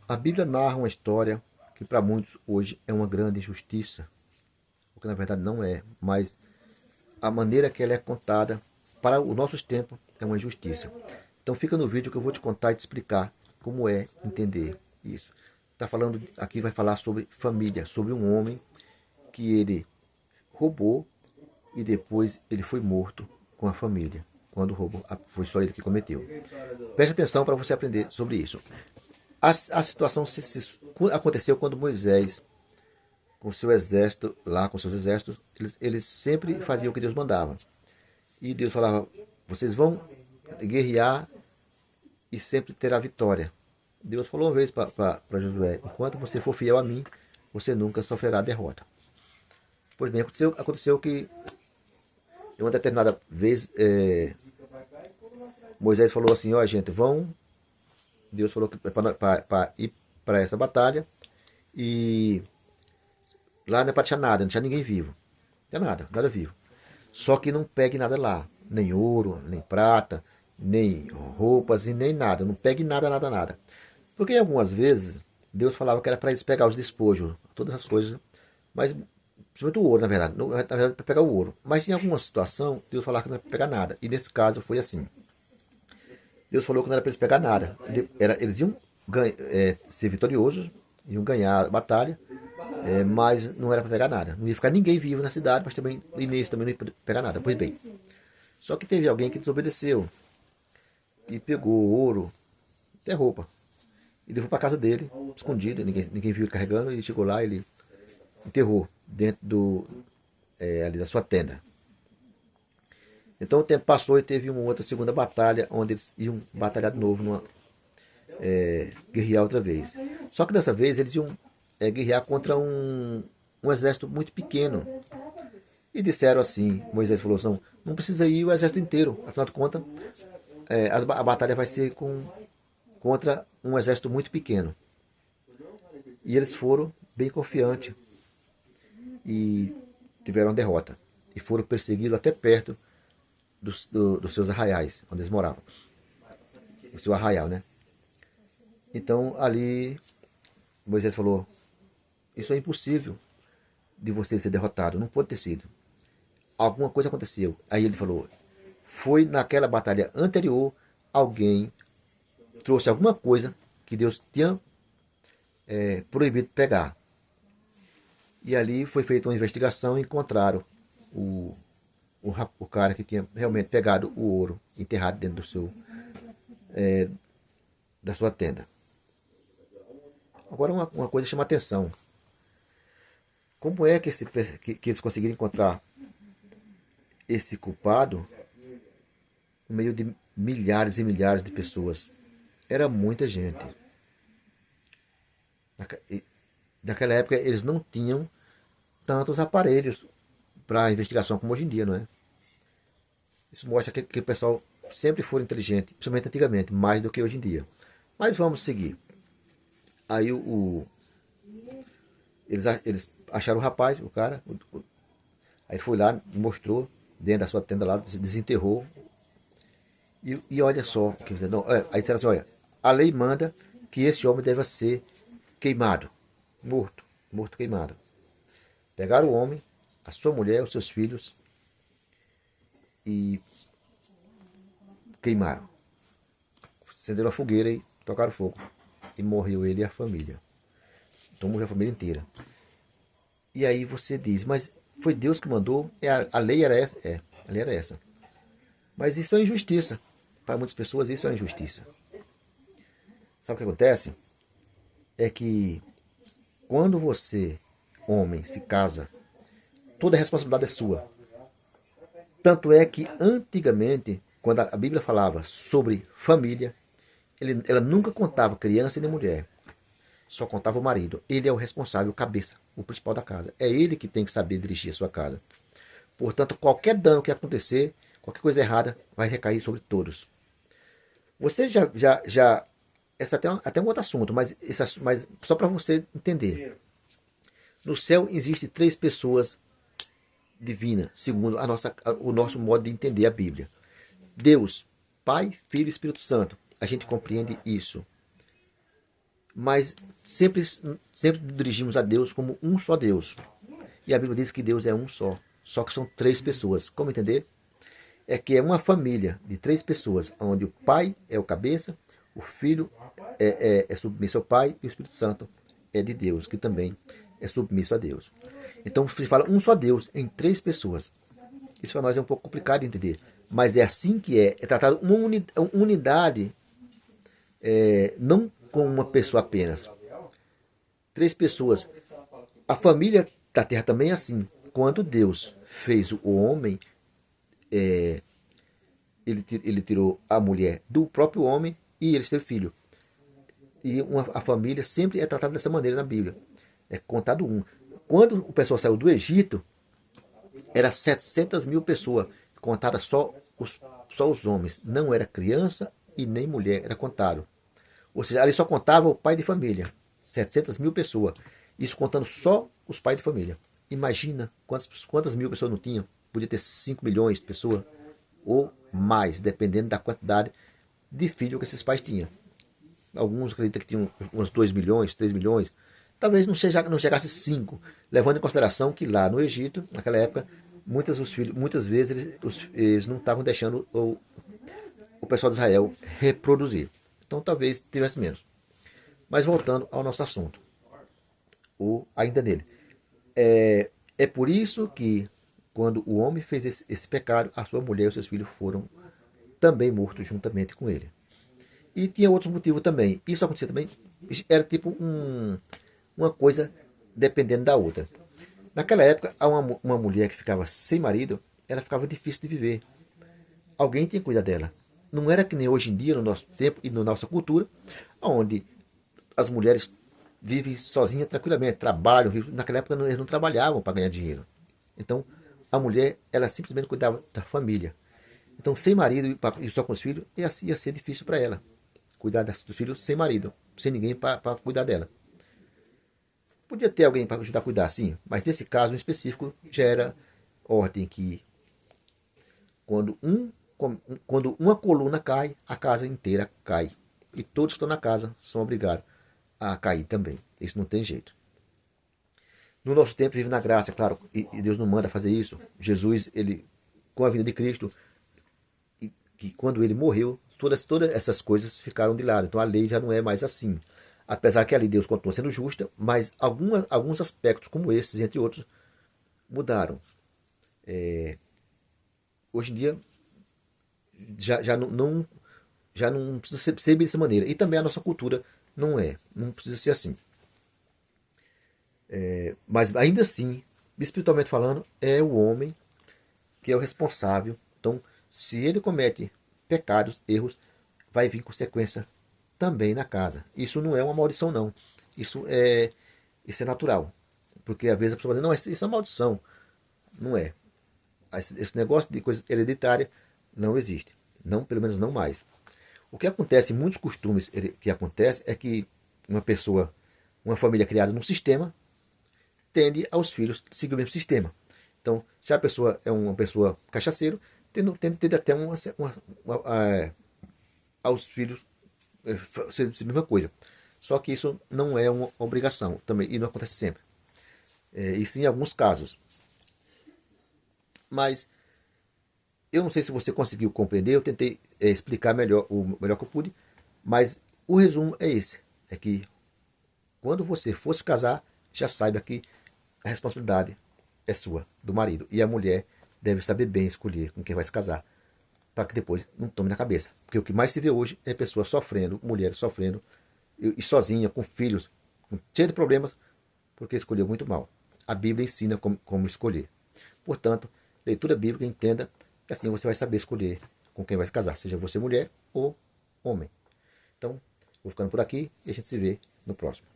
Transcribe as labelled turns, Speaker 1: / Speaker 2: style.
Speaker 1: A Bíblia narra uma história que para muitos hoje é uma grande injustiça, o que na verdade não é, mas a maneira que ela é contada para os nossos tempos é uma injustiça. Então fica no vídeo que eu vou te contar e te explicar como é entender isso. Tá falando aqui, vai falar sobre família, sobre um homem que ele roubou e depois ele foi morto com a família. Quando roubou, foi só ele que cometeu. Preste atenção para você aprender sobre isso. A situação aconteceu quando Moisés, com seu exército, lá com seus exércitos, eles sempre faziam o que Deus mandava. E Deus falava, vocês vão guerrear e sempre terá vitória. Deus falou uma vez para Josué, enquanto você for fiel a mim, você nunca sofrerá derrota. Pois bem, aconteceu que em uma determinada vez Moisés falou assim, ó gente, vão. Deus falou que para ir para essa batalha e lá não é para deixar nada, não tinha ninguém vivo. Não tinha nada, nada vivo. Só que não pegue nada lá, nem ouro, nem prata, nem roupas e nem nada. Não pegue nada, nada, nada. Porque algumas vezes Deus falava que era para eles pegar os despojos, todas as coisas, mas principalmente o ouro, na verdade. Na verdade, para pegar o ouro. Mas em alguma situação, Deus falava que não era para pegar nada. E nesse caso foi assim. Deus falou que não era para eles pegar nada. Eles iam ser vitoriosos, iam ganhar a batalha, mas não era para pegar nada. Não ia ficar ninguém vivo na cidade, mas também no início também não ia pegar nada. Pois bem, só que teve alguém que desobedeceu e pegou ouro, até roupa, e levou para casa dele, escondido, ninguém viu ele carregando, e chegou lá, ele enterrou dentro ali da sua tenda. Então o tempo passou e teve uma outra segunda batalha, onde eles iam batalhar de novo, guerrear outra vez. Só que dessa vez eles iam guerrear contra um exército muito pequeno. E disseram assim, Moisés falou assim, não precisa ir o exército inteiro, afinal de contas, a batalha vai ser contra um exército muito pequeno. E eles foram bem confiantes e tiveram derrota. E foram perseguidos até perto dos seus arraiais, onde eles moravam. O seu arraial, né? Então ali Moisés falou, isso é impossível de você ser derrotado, não pode ter sido. Alguma coisa aconteceu. Aí ele falou, foi naquela batalha anterior, alguém trouxe alguma coisa que Deus tinha proibido pegar. E ali foi feita uma investigação e encontraram o cara que tinha realmente pegado o ouro enterrado dentro da sua tenda. Agora uma coisa chama atenção. Como é que eles conseguiram encontrar esse culpado no meio de milhares e milhares de pessoas? Era muita gente. Naquela época eles não tinham tantos aparelhos para investigação como hoje em dia, não é? Isso mostra que o pessoal sempre foi inteligente, principalmente antigamente, mais do que hoje em dia. Mas vamos seguir. Aí eles acharam o rapaz, o cara, aí foi lá, mostrou dentro da sua tenda lá, desenterrou. E olha só, não, aí disseram assim, olha, a lei manda que esse homem deva ser queimado, morto queimado. Pegaram o homem, a sua mulher, os seus filhos e queimaram. Acenderam a fogueira e tocaram fogo. E morreu ele e a família. Então morreu a família inteira. E aí você diz, mas foi Deus que mandou? A lei era essa? A lei era essa. Mas isso é injustiça. Para muitas pessoas isso é injustiça. Sabe o que acontece? É que quando você, homem, se casa, toda a responsabilidade é sua. Tanto é que antigamente, quando a Bíblia falava sobre família, ela nunca contava criança nem mulher. Só contava o marido. Ele é o responsável, o cabeça, o principal da casa. É ele que tem que saber dirigir a sua casa. Portanto, qualquer dano que acontecer, qualquer coisa errada, vai recair sobre todos. Você já esse é até um outro assunto, mas só para você entender. No céu existem 3 pessoas divinas, segundo o nosso modo de entender a Bíblia. Deus, Pai, Filho e Espírito Santo. A gente compreende isso. mas sempre dirigimos a Deus como um só Deus. E a Bíblia diz que Deus é um só que são três pessoas. Como entender? É que é uma família de três pessoas, onde o pai é o cabeça, o filho é submisso ao pai e o Espírito Santo é de Deus, que também é submisso a Deus. Então se fala um só Deus em três pessoas. Isso para nós é um pouco complicado de entender, mas é assim que é tratado uma unidade, não com uma pessoa apenas. Três pessoas. A família da terra também é assim. Quando Deus fez o homem, ele tirou a mulher do próprio homem e eles teve filho. E a família sempre é tratada dessa maneira na Bíblia. É contado um. Quando o pessoal saiu do Egito, era 700 mil pessoas. Contaram só os homens. Não era criança e nem mulher. Era contado. Ou seja, ali só contava o pai de família. 700 mil pessoas. Isso contando só os pais de família. Imagina quantas mil pessoas não tinham. Podia ter 5 milhões de pessoas. Ou mais, dependendo da quantidade de filhos que esses pais tinham. Alguns acreditam que tinham uns 2 milhões, 3 milhões. Talvez não chegasse 5. Levando em consideração que lá no Egito, naquela época, muitas vezes eles não estavam deixando o pessoal de Israel reproduzir. Então talvez tivesse menos. Mas voltando ao nosso assunto, ou ainda nele. É por isso que quando o homem fez esse pecado, a sua mulher e os seus filhos foram também mortos juntamente com ele. E tinha outros motivos também. Isso acontecia também, era tipo uma coisa dependendo da outra. Naquela época, uma mulher que ficava sem marido, ela ficava difícil de viver. Alguém tinha que cuidar dela. Não era que nem hoje em dia, no nosso tempo e na nossa cultura, onde as mulheres vivem sozinhas tranquilamente, trabalham. Naquela época eles não trabalhavam para ganhar dinheiro. Então, a mulher, ela simplesmente cuidava da família. Então, sem marido e só com os filhos, ia ser difícil para ela. Cuidar dos filhos sem marido, sem ninguém para cuidar dela. Podia ter alguém para ajudar a cuidar, sim, mas nesse caso em específico já era ordem que quando uma coluna cai, a casa inteira cai. E todos que estão na casa são obrigados a cair também. Isso não tem jeito. No nosso tempo vive na graça, claro, e Deus não manda fazer isso. Jesus, ele, com a vida de Cristo, que quando ele morreu, todas essas coisas ficaram de lado. Então a lei já não é mais assim. Apesar que a lei de Deus continua sendo justa, mas alguns aspectos como esses, entre outros, mudaram. Hoje em dia já não precisa ser dessa maneira. E também a nossa cultura não precisa ser assim. Mas ainda assim, espiritualmente falando, é o homem que é o responsável. Então, se ele comete pecados, erros, vai vir consequência também na casa. Isso não é uma maldição, não. Isso é natural. Porque às vezes a pessoa vai dizer, não, isso é maldição. Não é. Esse negócio de coisa hereditária não existe. Não, pelo menos não mais. O que acontece, muitos costumes que acontecem é que uma família criada num sistema, tende aos filhos seguir o mesmo sistema. Então, se a pessoa é uma pessoa cachaceiro, tende até aos filhos ser a mesma coisa. Só que isso não é uma obrigação também, e não acontece sempre. Isso em alguns casos. Mas eu não sei se você conseguiu compreender, eu tentei explicar o melhor que eu pude, mas o resumo é esse, é que quando você for se casar, já saiba que a responsabilidade é sua, do marido, e a mulher deve saber bem escolher com quem vai se casar, para que depois não tome na cabeça. Porque o que mais se vê hoje é pessoas sofrendo, mulheres sofrendo, e sozinha, com filhos, cheio de problemas, porque escolheu muito mal. A Bíblia ensina como escolher. Portanto, leitura bíblica, entenda que assim você vai saber escolher com quem vai se casar, seja você mulher ou homem. Então, vou ficando por aqui e a gente se vê no próximo.